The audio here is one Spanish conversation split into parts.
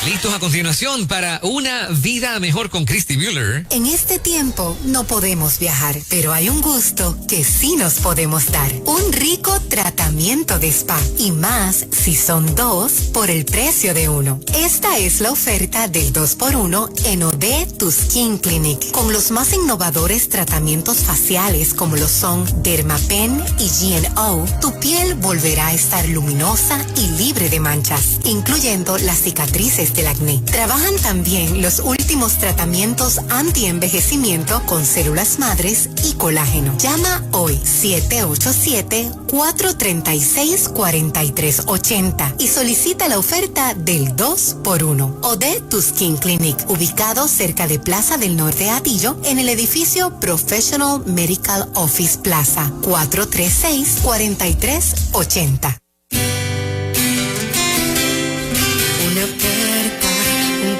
Listos a continuación para una vida mejor con Christy Müller. En este tiempo no podemos viajar, pero hay un gusto que sí nos podemos dar. Un rico tratamiento de spa y más si son 2 por el precio de 1. Esta es la oferta del 2x1 en Odé Tu Skin Clinic, con los más innovadores tratamientos faciales como lo son Dermapen y GNO. Tu piel volverá a estar luminosa y libre de manchas, incluyendo las cicatrices del acné. Trabajan también los últimos tratamientos anti-envejecimiento con células madres y colágeno. Llama hoy 787-436-4380 y solicita la oferta del 2x1. Odé Tu Skin Clinic, ubicado cerca de Plaza del Norte Atillo, en el edificio Professional Medical Office Plaza, 436-4380.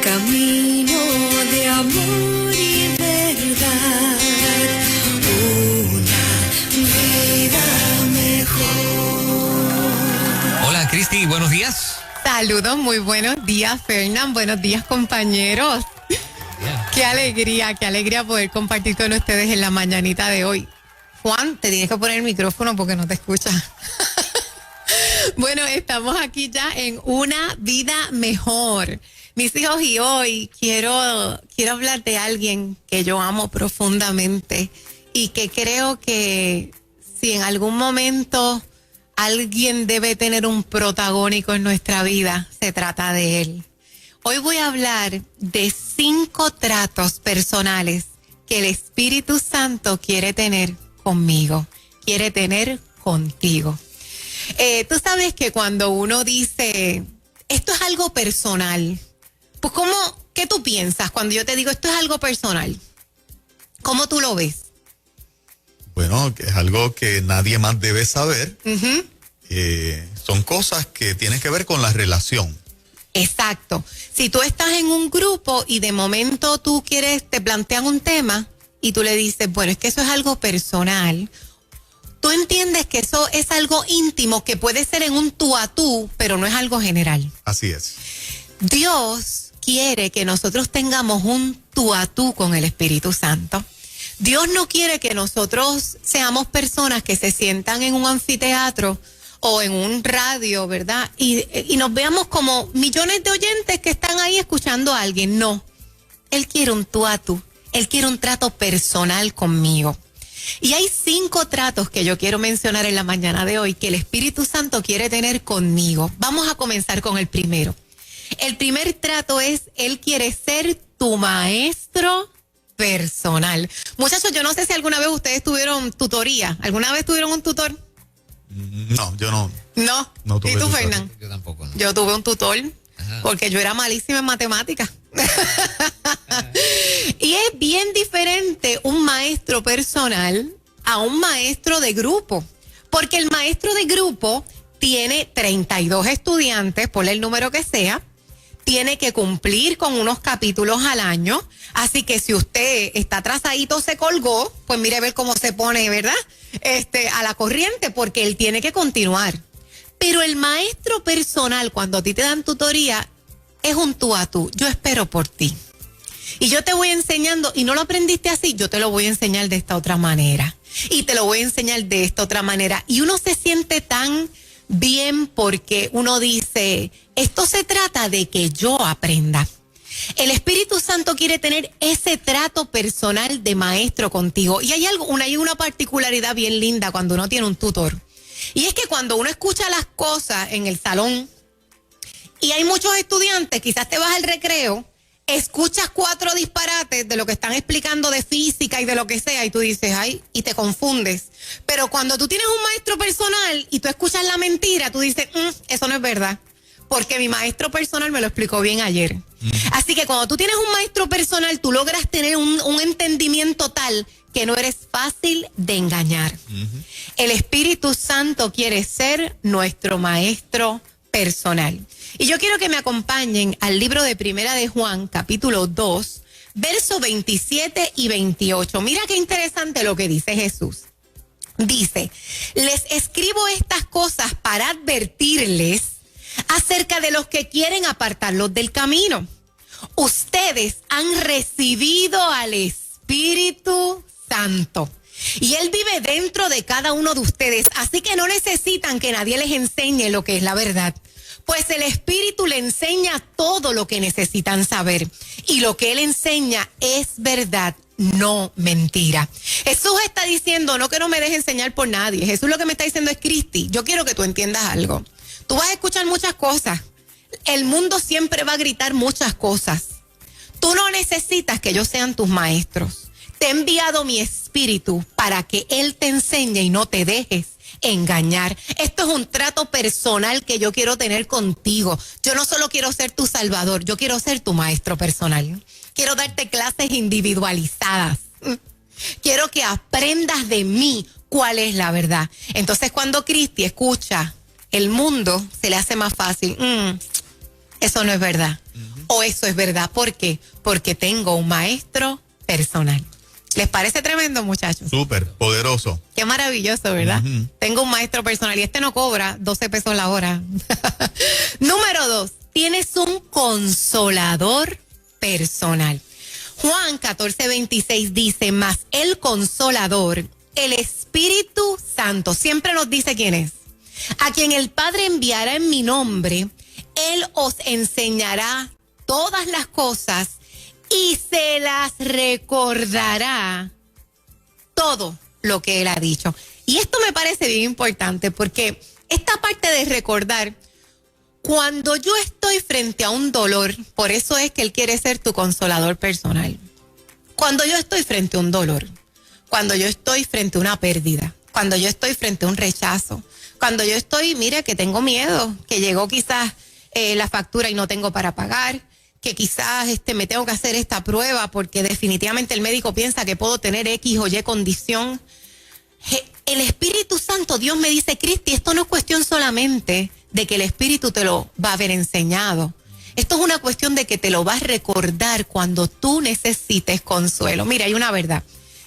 Camino de amor y verdad, una vida mejor. Hola, Christy, buenos días. Saludos, muy buenos días, Fernán. Buenos días, compañeros. Qué alegría poder compartir con ustedes en la mañanita de hoy. Juan, te tienes que poner el micrófono porque no te escuchas. Bueno, estamos aquí ya en Una Vida Mejor. Mis hijos, y hoy quiero hablar de alguien que yo amo profundamente y que creo que si en algún momento alguien debe tener un protagónico en nuestra vida, se trata de él. Hoy voy a hablar de 5 tratos personales que el Espíritu Santo quiere tener conmigo, quiere tener contigo. Tú sabes que cuando uno dice, esto es algo personal, pues ¿qué tú piensas cuando yo te digo esto es algo personal? ¿Cómo tú lo ves? Bueno, que es algo que nadie más debe saber. Uh-huh. Son cosas que tienen que ver con la relación. Exacto. Si tú estás en un grupo y de momento te plantean un tema y tú le dices, bueno, es que eso es algo personal. Tú entiendes que eso es algo íntimo que puede ser en un tú a tú, pero no es algo general. Así es. Dios quiere que nosotros tengamos un tú a tú con el Espíritu Santo. Dios no quiere que nosotros seamos personas que se sientan en un anfiteatro o en un radio, ¿verdad? Y nos veamos como millones de oyentes que están ahí escuchando a alguien. No, Él quiere un tú a tú. Él quiere un trato personal conmigo. Y hay 5 tratos que yo quiero mencionar en la mañana de hoy que el Espíritu Santo quiere tener conmigo. Vamos a comenzar con el primero. El primer trato es, Él quiere ser tu maestro personal. Muchachos, yo no sé si alguna vez ustedes tuvieron tutoría. ¿Alguna vez tuvieron un tutor? No, yo no. No tuve ¿Y tú, tutor. Fernán? Yo tampoco, no. Yo tuve un tutor. Ajá. Porque yo era malísima en matemáticas. Y es bien diferente un maestro personal a un maestro de grupo. Porque el maestro de grupo tiene 32 estudiantes, ponle el número que sea, tiene que cumplir con unos capítulos al año. Así que si usted está atrasadito, se colgó, pues mire a ver cómo se pone, ¿verdad? A la corriente, porque él tiene que continuar. Pero el maestro personal, cuando a ti te dan tutoría, es un tú a tú. Yo espero por ti. Y yo te voy enseñando, y no lo aprendiste así, yo te lo voy a enseñar de esta otra manera. Y te lo voy a enseñar de esta otra manera. Y uno se siente tan bien porque uno dice, esto se trata de que yo aprenda. El Espíritu Santo quiere tener ese trato personal de maestro contigo. Y hay una particularidad bien linda cuando uno tiene un tutor. Y es que cuando uno escucha las cosas en el salón y hay muchos estudiantes, quizás te vas al recreo, escuchas 4 disparates de lo que están explicando de física y de lo que sea y tú dices, ay, y te confundes. Pero cuando tú tienes un maestro personal y tú escuchas la mentira, tú dices, eso no es verdad, porque mi maestro personal me lo explicó bien ayer. Así que cuando tú tienes un maestro personal, tú logras tener un entendimiento tal que no eres fácil de engañar. El Espíritu Santo quiere ser nuestro maestro personal. Y yo quiero que me acompañen al libro de Primera de Juan, capítulo 2, versos 27 y 28. Mira qué interesante lo que dice Jesús. Dice, les escribo estas cosas para advertirles acerca de los que quieren apartarlos del camino. Ustedes han recibido al Espíritu Santo y Él vive dentro de cada uno de ustedes, así que no necesitan que nadie les enseñe lo que es la verdad, pues el Espíritu le enseña todo lo que necesitan saber y lo que Él enseña es verdad, no mentira. Jesús está diciendo, no que no me deje enseñar por nadie. Jesús lo que me está diciendo es, Cristi, yo quiero que tú entiendas algo. Tú vas a escuchar muchas cosas. El mundo siempre va a gritar muchas cosas. Tú no necesitas que ellos sean tus maestros. Te he enviado mi Espíritu para que Él te enseñe y no te dejes engañar. Esto es un trato personal que yo quiero tener contigo. Yo no solo quiero ser tu salvador, yo quiero ser tu maestro personal. Quiero darte clases individualizadas. Quiero que aprendas de mí cuál es la verdad. Entonces, cuando Cristi escucha, el mundo se le hace más fácil. Eso no es verdad. O eso es verdad. ¿Por qué? Porque tengo un maestro personal. ¿Les parece tremendo, muchachos? Súper poderoso. Qué maravilloso, ¿verdad? Tengo un maestro personal y este no cobra 12 pesos la hora. Número 2, tienes un consolador personal. Juan 14:26 dice, mas el consolador, el Espíritu Santo, siempre nos dice quién es. A quien el Padre enviará en mi nombre, Él os enseñará todas las cosas y se las recordará todo lo que Él ha dicho. Y esto me parece bien importante porque esta parte de recordar, cuando yo estoy frente a un dolor, por eso es que Él quiere ser tu consolador personal. Cuando yo estoy frente a un dolor, cuando yo estoy frente a una pérdida, cuando yo estoy frente a un rechazo, cuando yo estoy, mire, que tengo miedo, que llegó quizás la factura y no tengo para pagar, que quizás me tengo que hacer esta prueba porque definitivamente el médico piensa que puedo tener X o Y condición. El Espíritu Santo, Dios me dice, Cristi, esto no es cuestión solamente de que el Espíritu te lo va a haber enseñado. Esto es una cuestión de que te lo vas a recordar cuando tú necesites consuelo. Mira, hay una verdad.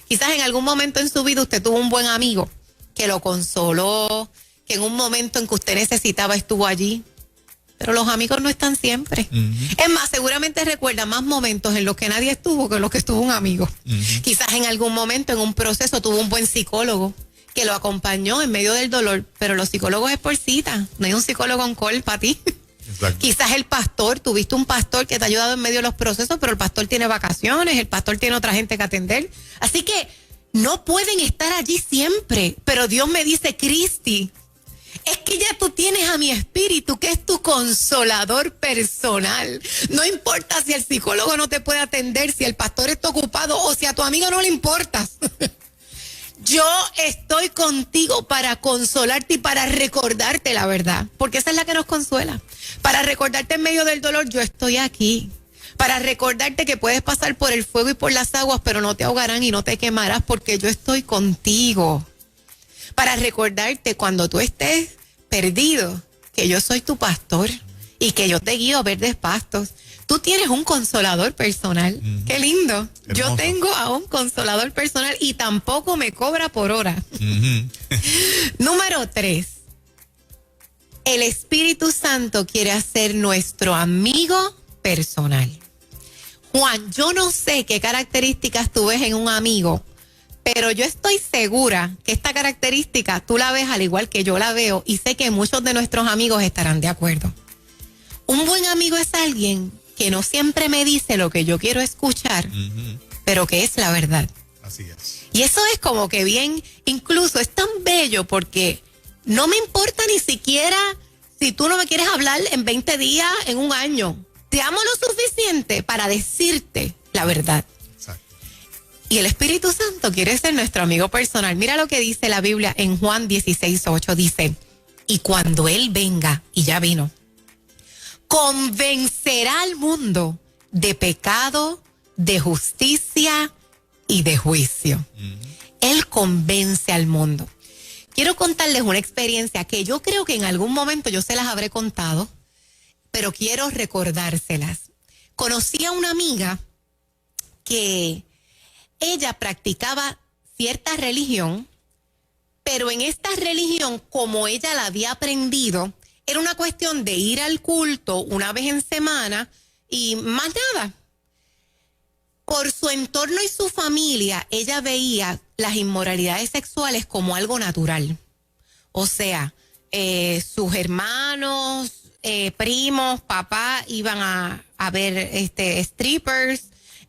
Quizás en algún momento en su vida usted tuvo un buen amigo que lo consoló, que en un momento en que usted necesitaba estuvo allí. Pero los amigos no están siempre. Es más, seguramente recuerda más momentos en los que nadie estuvo que en los que estuvo un amigo. Quizás en algún momento, en un proceso, tuvo un buen psicólogo que lo acompañó en medio del dolor. Pero los psicólogos es por cita. No hay un psicólogo en call para ti. Exacto. Quizás el pastor, tuviste un pastor que te ha ayudado en medio de los procesos, pero el pastor tiene vacaciones, el pastor tiene otra gente que atender. Así que no pueden estar allí siempre. Pero Dios me dice, Cristi, es que ya tú tienes a mi Espíritu, que es tu consolador personal. No importa si el psicólogo no te puede atender, si el pastor está ocupado o si a tu amigo no le importas. Yo estoy contigo para consolarte y para recordarte la verdad, porque esa es la que nos consuela. Para recordarte en medio del dolor, yo estoy aquí. Para recordarte que puedes pasar por el fuego y por las aguas, pero no te ahogarán y no te quemarás, porque yo estoy contigo. Para recordarte cuando tú estés perdido, que yo soy tu pastor y que yo te guío a verdes pastos. Tú tienes un consolador personal. Qué lindo. Hermoso. Yo tengo a un consolador personal y tampoco me cobra por hora. Número 3. El Espíritu Santo quiere ser nuestro amigo personal. Juan, yo no sé qué características tú ves en un amigo, pero yo estoy segura que esta característica tú la ves al igual que yo la veo y sé que muchos de nuestros amigos estarán de acuerdo. Un buen amigo es alguien que no siempre me dice lo que yo quiero escuchar, pero que es la verdad. Así es. Y eso es como que bien, incluso es tan bello porque no me importa ni siquiera si tú no me quieres hablar en 20 días, en un año. Te amo lo suficiente para decirte la verdad. Y el Espíritu Santo quiere ser nuestro amigo personal. Mira lo que dice la Biblia en Juan 16:8. Dice, y cuando Él venga, y ya vino, convencerá al mundo de pecado, de justicia y de juicio. Él convence al mundo. Quiero contarles una experiencia que yo creo que en algún momento yo se las habré contado, pero quiero recordárselas. Conocí a una amiga que ella practicaba cierta religión, pero en esta religión, como ella la había aprendido, era una cuestión de ir al culto una vez en semana y más nada. Por su entorno y su familia, ella veía las inmoralidades sexuales como algo natural. O sea, sus hermanos, primos, papá iban a ver strippers,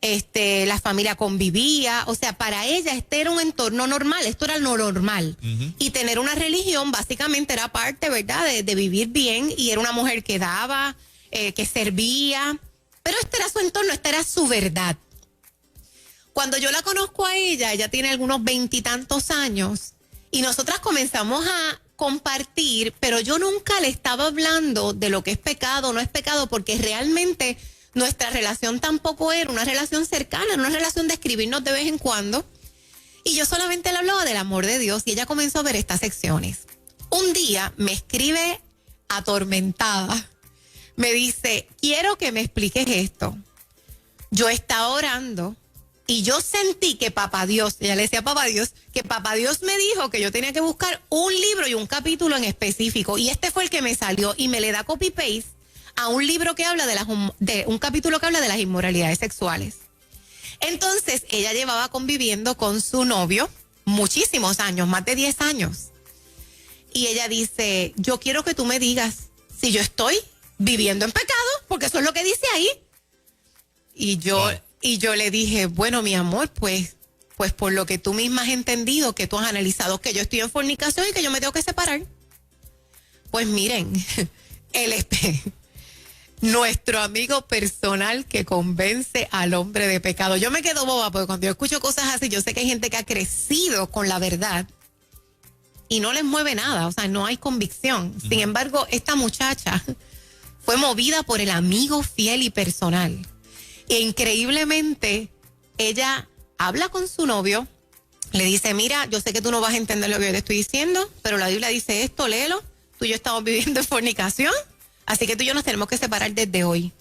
la familia convivía. O sea, para ella este era un entorno normal, esto era lo normal. Y tener una religión básicamente era parte, ¿verdad?, de vivir bien, y era una mujer que daba, que servía. Pero este era su entorno, esta era su verdad. Cuando yo la conozco a ella, ella tiene algunos 20 y tantos años, y nosotras comenzamos a compartir, pero yo nunca le estaba hablando de lo que es pecado o no es pecado, porque realmente nuestra relación tampoco era una relación cercana, era una relación de escribirnos de vez en cuando, y yo solamente le hablaba del amor de Dios, y ella comenzó a ver estas secciones. Un día me escribe atormentada, me dice, quiero que me expliques esto. Yo estaba orando, y yo sentí que papá Dios, ella le decía a papá Dios, que papá Dios me dijo que yo tenía que buscar un libro y un capítulo en específico. Y este fue el que me salió, y me le da copy-paste a un libro que habla de un capítulo que habla de las inmoralidades sexuales. Entonces, ella llevaba conviviendo con su novio muchísimos años, más de 10 años. Y ella dice, yo quiero que tú me digas si yo estoy viviendo en pecado, porque eso es lo que dice ahí. Y yo le dije, bueno, mi amor, pues por lo que tú misma has entendido, que tú has analizado que yo estoy en fornicación y que yo me tengo que separar. Pues miren, nuestro amigo personal que convence al hombre de pecado. Yo me quedo boba porque cuando yo escucho cosas así, yo sé que hay gente que ha crecido con la verdad y no les mueve nada, o sea, no hay convicción. Sin embargo, esta muchacha fue movida por el amigo fiel y personal. E increíblemente, ella habla con su novio, le dice, mira, yo sé que tú no vas a entender lo que yo te estoy diciendo, pero la Biblia dice esto, léelo, tú y yo estamos viviendo en fornicación, así que tú y yo nos tenemos que separar desde hoy.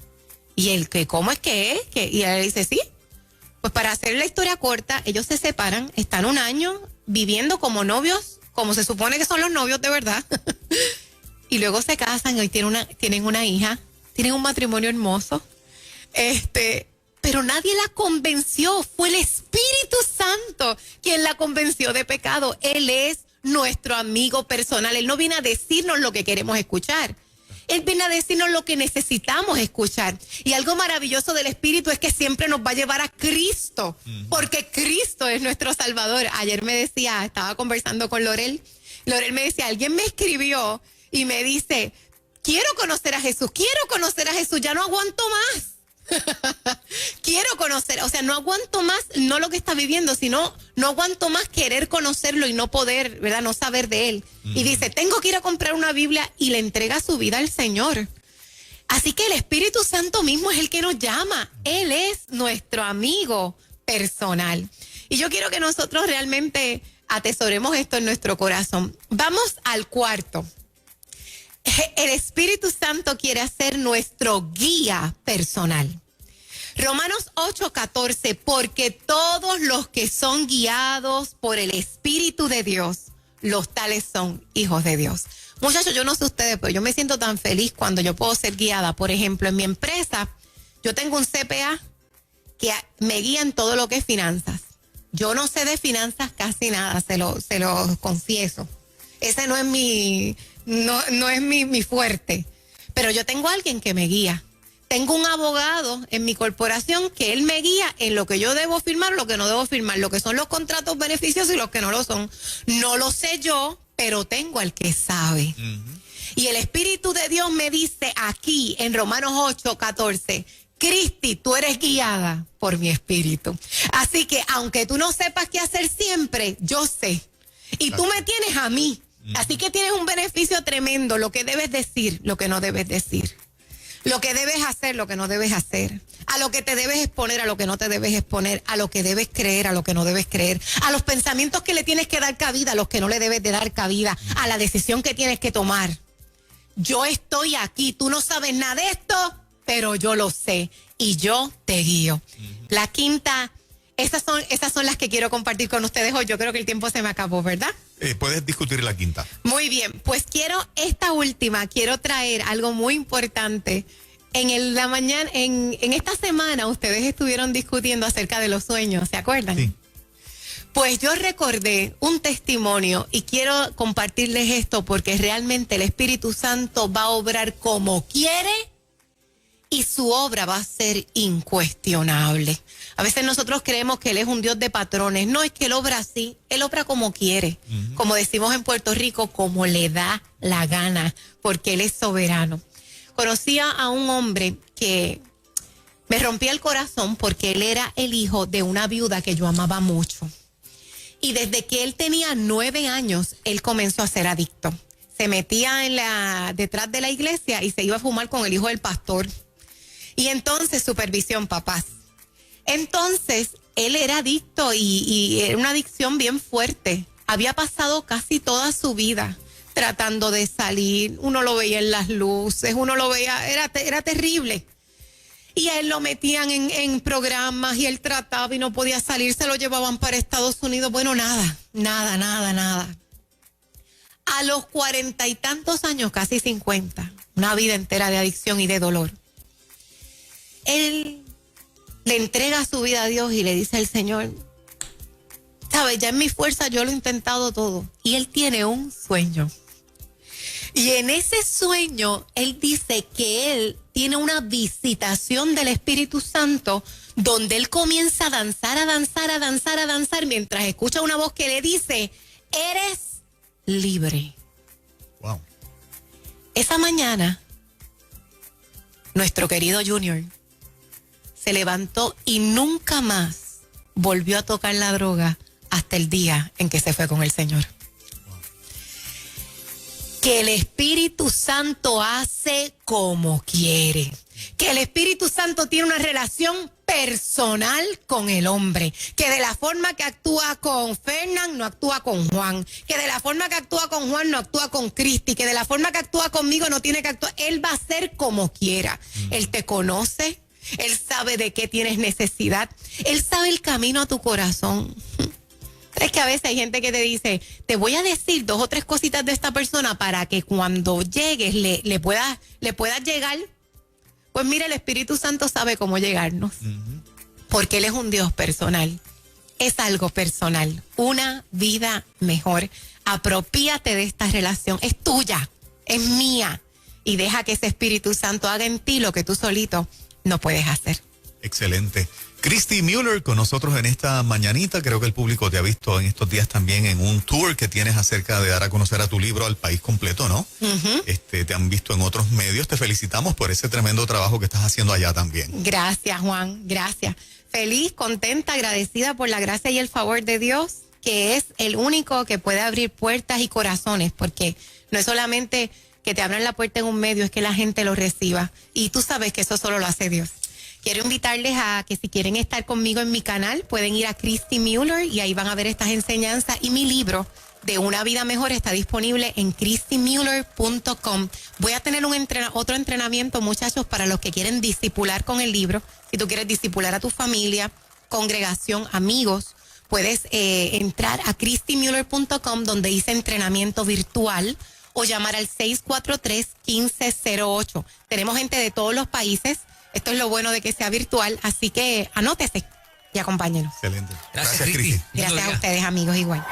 Y él, ¿cómo es que es? Y ella le dice, sí. Pues para hacer la historia corta, ellos se separan, están un año viviendo como novios, como se supone que son los novios de verdad, y luego se casan y hoy tienen una hija, tienen un matrimonio hermoso. Pero nadie la convenció, fue el Espíritu Santo quien la convenció de pecado. Él es nuestro amigo personal, él no viene a decirnos lo que queremos escuchar, él viene a decirnos lo que necesitamos escuchar. Y algo maravilloso del Espíritu es que siempre nos va a llevar a Cristo, porque Cristo es nuestro Salvador. Ayer me decía, estaba conversando con Lorel me decía, alguien me escribió y me dice, quiero conocer a Jesús, ya no aguanto más. Quiero conocer, o sea, no aguanto más, no lo que está viviendo, sino no aguanto más querer conocerlo y no poder, ¿verdad?, no saber de él. Y dice, tengo que ir a comprar una Biblia, y le entrega su vida al Señor. Así que el Espíritu Santo mismo es el que nos llama, él es nuestro amigo personal. Y yo quiero que nosotros realmente atesoremos esto en nuestro corazón. Vamos al cuarto. El Espíritu Santo quiere ser nuestro guía personal. Romanos 8:14, porque todos los que son guiados por el Espíritu de Dios, los tales son hijos de Dios. Muchachos, yo no sé ustedes, pero yo me siento tan feliz cuando yo puedo ser guiada. Por ejemplo, en mi empresa, yo tengo un CPA que me guía en todo lo que es finanzas. Yo no sé de finanzas casi nada, se lo confieso. Ese no es mi fuerte, pero yo tengo a alguien que me guía. Tengo un abogado en mi corporación que él me guía en lo que yo debo firmar, lo que no debo firmar, lo que son los contratos beneficiosos y los que no lo son. No lo sé yo, pero tengo al que sabe. Y el Espíritu de Dios me dice aquí en Romanos 8:14, Cristi, tú eres guiada por mi Espíritu. Así que aunque tú no sepas qué hacer siempre, yo sé. Y tú me tienes a mí. Así que tienes un beneficio tremendo, lo que debes decir, lo que no debes decir. Lo que debes hacer, lo que no debes hacer. A lo que te debes exponer, a lo que no te debes exponer. A lo que debes creer, a lo que no debes creer. A los pensamientos que le tienes que dar cabida, a los que no le debes de dar cabida. A la decisión que tienes que tomar. Yo estoy aquí, tú no sabes nada de esto, pero yo lo sé y yo te guío. La quinta, esas son las que quiero compartir con ustedes hoy. Yo creo que el tiempo se me acabó, ¿verdad? Puedes discutir la quinta. Muy bien, pues quiero traer algo muy importante. La mañana, en esta semana ustedes estuvieron discutiendo acerca de los sueños, ¿se acuerdan? Sí. Pues yo recordé un testimonio y quiero compartirles esto porque realmente el Espíritu Santo va a obrar como quiere y su obra va a ser incuestionable. A veces nosotros creemos que Él es un Dios de patrones. No, es que Él obra así, Él obra como quiere. Como decimos en Puerto Rico, como le da la gana, porque Él es soberano. Conocía a un hombre que me rompía el corazón porque él era el hijo de una viuda que yo amaba mucho. Y desde que él tenía 9 años, él comenzó a ser adicto. Se metía detrás de la iglesia y se iba a fumar con el hijo del pastor. Y entonces, supervisión, papás. Entonces, él era adicto y era una adicción bien fuerte. Había pasado casi toda su vida tratando de salir. Uno lo veía en las luces, uno lo veía, era terrible. Y a él lo metían en programas y él trataba y no podía salir, se lo llevaban para Estados Unidos. Bueno, nada. A los 40 y tantos años, casi 50, una vida entera de adicción y de dolor, él le entrega su vida a Dios y le dice al Señor, sabes, ya en mi fuerza yo lo he intentado todo. Y él tiene un sueño. Y en ese sueño, él dice que él tiene una visitación del Espíritu Santo donde él comienza a danzar mientras escucha una voz que le dice, eres libre. Wow. Esa mañana, nuestro querido Junior se levantó y nunca más volvió a tocar la droga hasta el día en que se fue con el Señor. Que el Espíritu Santo hace como quiere. Que el Espíritu Santo tiene una relación personal con el hombre. Que de la forma que actúa con Fernán, no actúa con Juan. Que de la forma que actúa con Juan, no actúa con Cristi. Que de la forma que actúa conmigo, no tiene que actuar. Él va a hacer como quiera. Él te conoce. Él sabe de qué tienes necesidad. Él sabe el camino a tu corazón. Es que a veces hay gente que te dice, te voy a decir 2 o 3 cositas de esta persona para que cuando llegues le puedas llegar. Pues mira, el Espíritu Santo sabe cómo llegarnos. Porque Él es un Dios personal. Es algo personal. Una vida mejor. Apropiate de esta relación. Es tuya. Es mía. Y deja que ese Espíritu Santo haga en ti lo que tú solito no puedes hacer. Excelente. Christy Mueller con nosotros en esta mañanita. Creo que el público te ha visto en estos días también en un tour que tienes acerca de dar a conocer a tu libro al país completo, ¿no? Te han visto en otros medios. Te felicitamos por ese tremendo trabajo que estás haciendo allá también. Gracias, Juan. Gracias. Feliz, contenta, agradecida por la gracia y el favor de Dios, que es el único que puede abrir puertas y corazones, porque no es solamente que te abran la puerta en un medio, es que la gente lo reciba. Y tú sabes que eso solo lo hace Dios. Quiero invitarles a que si quieren estar conmigo en mi canal, pueden ir a Christy Mueller y ahí van a ver estas enseñanzas. Y mi libro de Una Vida Mejor está disponible en christymueller.com. Voy a tener otro entrenamiento, muchachos, para los que quieren discipular con el libro. Si tú quieres discipular a tu familia, congregación, amigos, puedes entrar a christymueller.com donde dice entrenamiento virtual o llamar al 643-1508. Tenemos gente de todos los países. Esto es lo bueno de que sea virtual, así que anótese y acompáñenos. Excelente. Gracias, Cristi. Gracias a ustedes, amigos, igual.